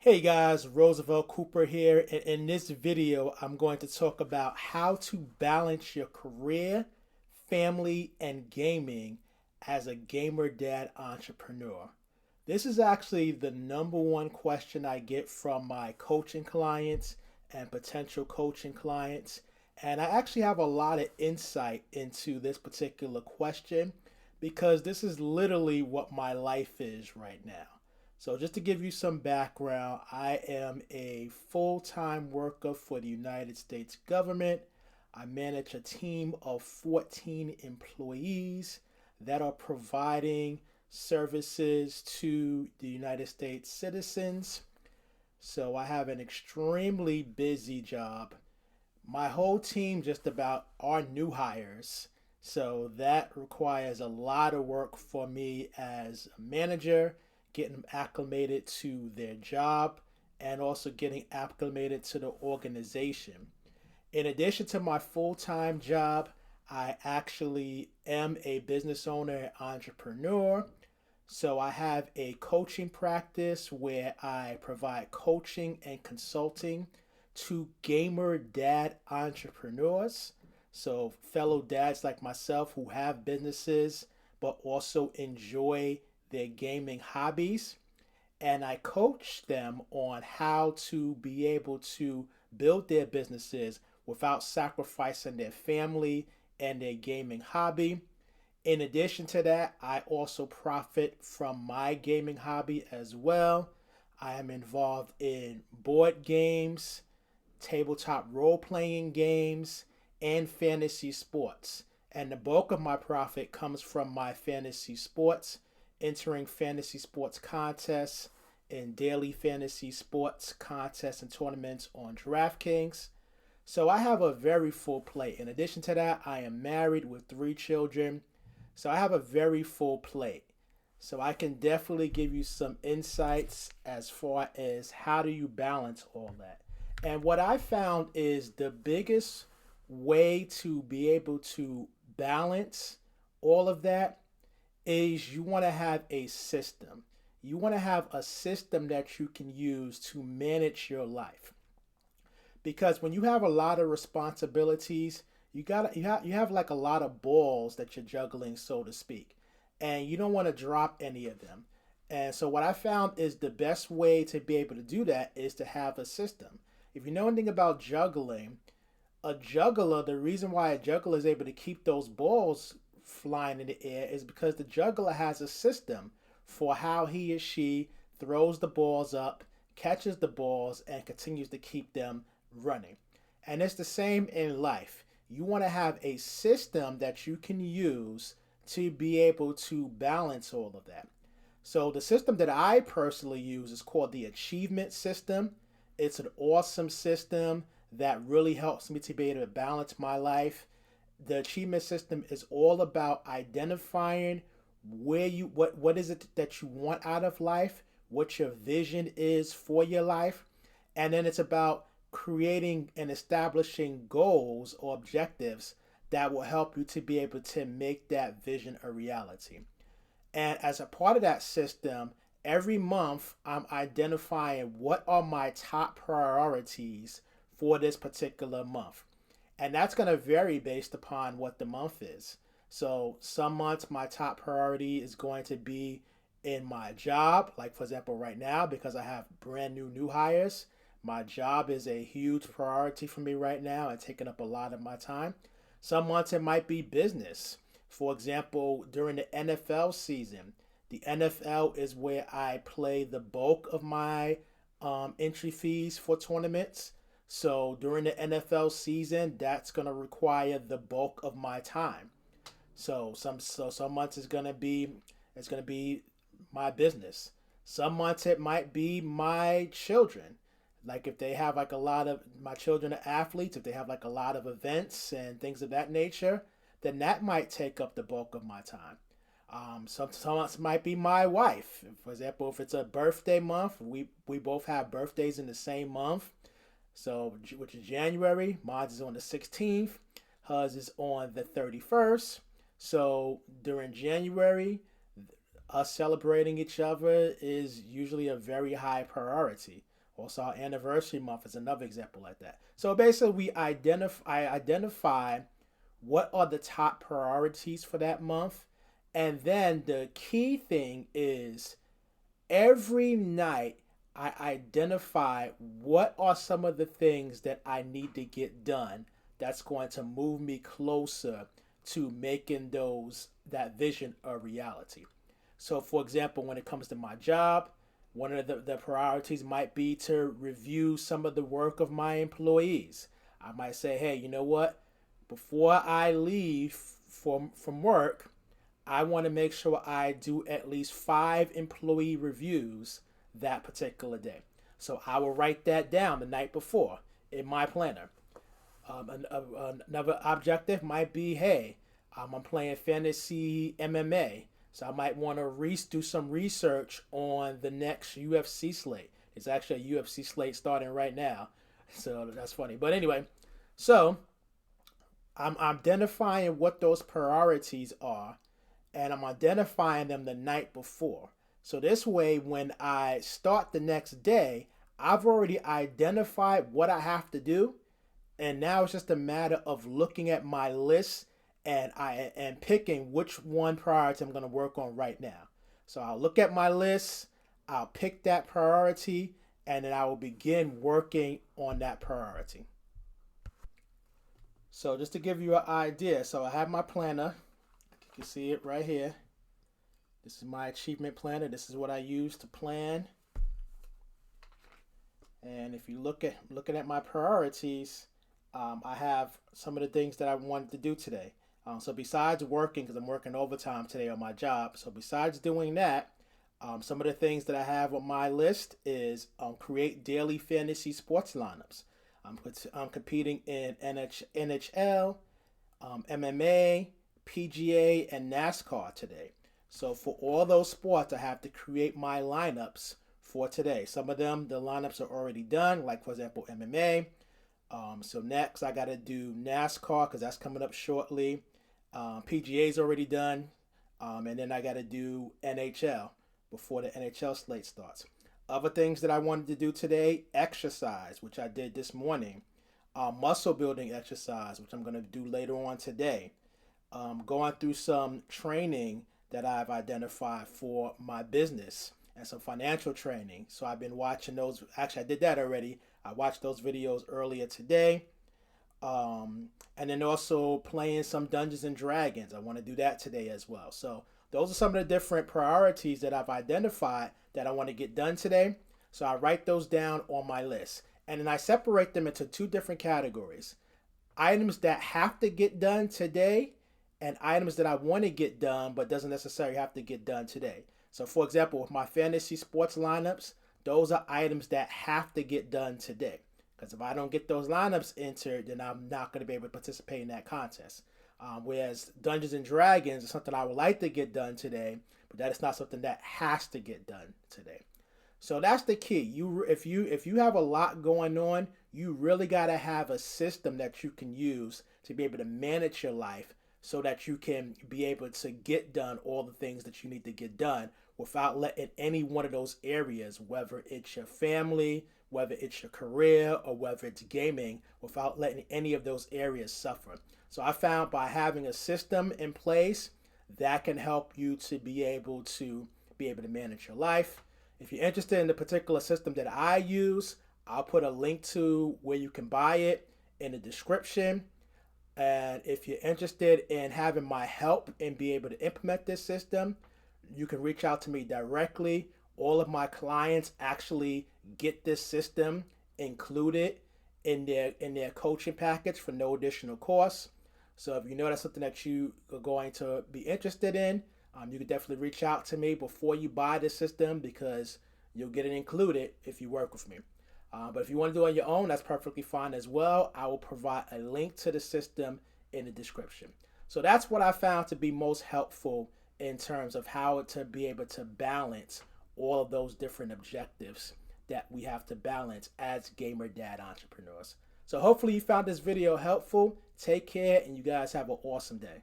Hey guys, Roosevelt Cooper here, and in this video, I'm going to talk about how to balance your career, family, and gaming as a gamer dad entrepreneur. This is actually the number one question I get from my coaching clients and potential coaching clients, and I actually have a lot of insight into this particular question because this is literally what my life is right now. So, just to give you some background, I am a full time worker for the United States government. I manage a team of 14 employees that are providing services to the United States citizens. So, I have an extremely busy job. My whole team just about are new hires. So, that requires a lot of work for me as a manager, getting them acclimated to their job and also getting acclimated to the organization. In addition to my full time job, I actually am a business owner and entrepreneur. So I have a coaching practice where I provide coaching and consulting to gamer dad entrepreneurs. So fellow dads like myself who have businesses but also enjoy their gaming hobbies, and I coach them on how to be able to build their businesses without sacrificing their family and their gaming hobby. In addition to that, I also profit from my gaming hobby as well. I am involved in board games, tabletop role playing games, and fantasy sports. And the bulk of my profit comes from my fantasy sports, entering fantasy sports contests and daily fantasy sports contests and tournaments on DraftKings. So I have a very full plate. In addition to that, I am married with three children. So I have a very full plate. So I can definitely give you some insights as far as how do you balance all that. And what I found is the biggest way to be able to balance all of that is you want to have a system. You want to have a system that you can use to manage your life. Because when you have a lot of responsibilities, you have like a lot of balls that you're juggling, so to speak, and you don't want to drop any of them. And so what I found is the best way to be able to do that is to have a system. If you know anything about juggling, a juggler, the reason why a juggler is able to keep those balls flying in the air is because the juggler has a system for how he or she throws the balls up, catches the balls, and continues to keep them running. And it's the same in life. You want to have a system that you can use to be able to balance all of that. So, the system that I personally use is called the achievement system. It's an awesome system that really helps me to be able to balance my life. The achievement system is all about identifying what is it that you want out of life, what your vision is for your life, and then it's about creating and establishing goals or objectives that will help you to be able to make that vision a reality. And as a part of that system, every month I'm identifying what are my top priorities for this particular month. And that's going to vary based upon what the month is. So, some months my top priority is going to be in my job, like for example, right now, because I have brand new hires. My job is a huge priority for me right now and taking up a lot of my time. Some months it might be business. For example, during the NFL season, the NFL is where I play the bulk of my entry fees for tournaments. So during the NFL season, that's going to require the bulk of my time. So some months it's gonna be my business. Some months it might be my children. Like if they have like a lot of my children are athletes, if they have like a lot of events and things of that nature, then that might take up the bulk of my time. Some months might be my wife. For example, if it's a birthday month, we both have birthdays in the same month. So which is January, mine is on the 16th, hers is on the 31st. So during January, us celebrating each other is usually a very high priority. Also, our anniversary month is another example like that. So basically, I identify what are the top priorities for that month, and then the key thing is every night I identify what are some of the things that I need to get done that's going to move me closer to making those that vision a reality. So for example, when it comes to my job, one of the priorities might be to review some of the work of my employees. I might say, hey, you know what? Before I leave from work, I want to make sure I do at least 5 employee reviews that particular day. So I will write that down the night before in my planner. Another objective might be, hey, I'm playing fantasy MMA, so I might want to do some research on the next UFC slate. It's actually a UFC slate starting right now, so that's funny. But anyway, so I'm identifying what those priorities are, and I'm identifying them the night before. So this way, when I start the next day, I've already identified what I have to do, and now it's just a matter of looking at my list and picking which one priority I'm going to work on right now. So I'll look at my list, I'll pick that priority, and then I will begin working on that priority. So just to give you an idea, so I have my planner. You can see it right here. This is my achievement planner. This is what I use to plan. And if you looking at my priorities, I have some of the things that I wanted to do today. So besides working, because I'm working overtime today on my job, so besides doing that, some of the things that I have on my list is create daily fantasy sports lineups. I'm competing in NHL, MMA, PGA, and NASCAR today. So for all those sports, I have to create my lineups for today. Some of them, the lineups are already done, like for example, MMA. So next, I got to do NASCAR because that's coming up shortly. PGA is already done. And then I got to do NHL before the NHL slate starts. Other things that I wanted to do today, exercise, which I did this morning. Muscle building exercise, which I'm going to do later on today. Going through some training that I've identified for my business and some financial training. So I've been watching those. Actually, I did that already. I watched those videos earlier today. And then also playing some Dungeons and Dragons. I want to do that today as well. So those are some of the different priorities that I've identified that I want to get done today. So I write those down on my list. And then I separate them into 2 different categories. Items that have to get done today and items that I want to get done but doesn't necessarily have to get done today. So for example, with my fantasy sports lineups, those are items that have to get done today. Because if I don't get those lineups entered, then I'm not going to be able to participate in that contest. Whereas Dungeons and Dragons is something I would like to get done today, but that is not something that has to get done today. So that's the key. If you have a lot going on, you really got to have a system that you can use to be able to manage your life so that you can be able to get done all the things that you need to get done without letting any one of those areas, whether it's your family, whether it's your career, or whether it's gaming, without letting any of those areas suffer. So I found by having a system in place that can help you to be able to manage your life. If you're interested in the particular system that I use, I'll put a link to where you can buy it in the description. And if you're interested in having my help and be able to implement this system, you can reach out to me directly. All of my clients actually get this system included in their coaching package for no additional cost. So if you know that's something that you are going to be interested in, you can definitely reach out to me before you buy this system because you'll get it included if you work with me. But if you want to do it on your own, that's perfectly fine as well. I will provide a link to the system in the description. So that's what I found to be most helpful in terms of how to be able to balance all of those different objectives that we have to balance as gamer dad entrepreneurs. So hopefully you found this video helpful. Take care and you guys have an awesome day.